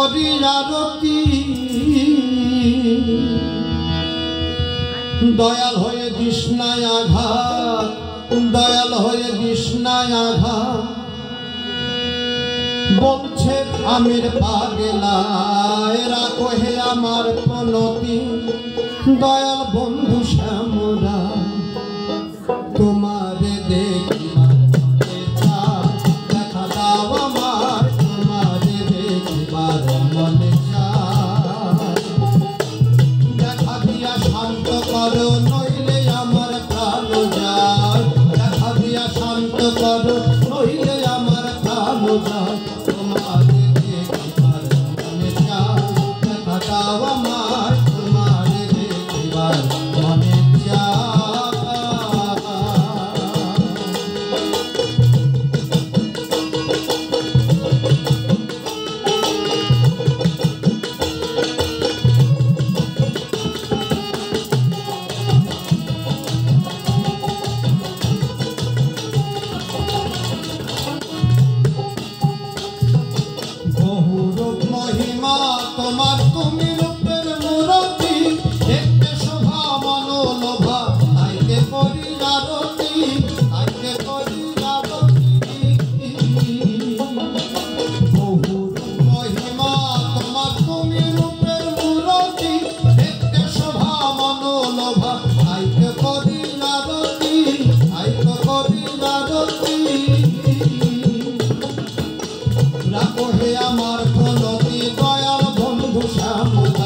করি আরতি দয়াল হয়ে কৃষ্ণায় আঘাত দয়াল হয়ে কৃষ্ণায় আঘাত বলছে আমির পাগলা রাখো হে আমার প্রণতি দয়াল বন্ধু শ্যামরা তোমারে দেখিবার মনে চায় দেখা দাও আমার তোমারে দেখিবার মনে চায় দেখা দিয়া শান্ত করো নইলে আমার প্রাণ যায় দেখা দিয়া শান্ত করো নইলে আমার প্রাণ যায় তোমারে দেখিবার মনে চায় দেখা দাও আমার তোমারে দেখিবার মনে চায় তোমার তুমি রূপের মূরতি দেখতে শোভা মনোলোভা তাইতে করি আরতি তাইতে করি আরতি বহু মহিমা তোমার তুমি রূপের মূরতি দেখতে শোভা মনোলোভা তাইতে করি আরতি তাইতে করি আরতি রাখো হে আমার প্রণতি দয়াল বন্ধু শ্যামলা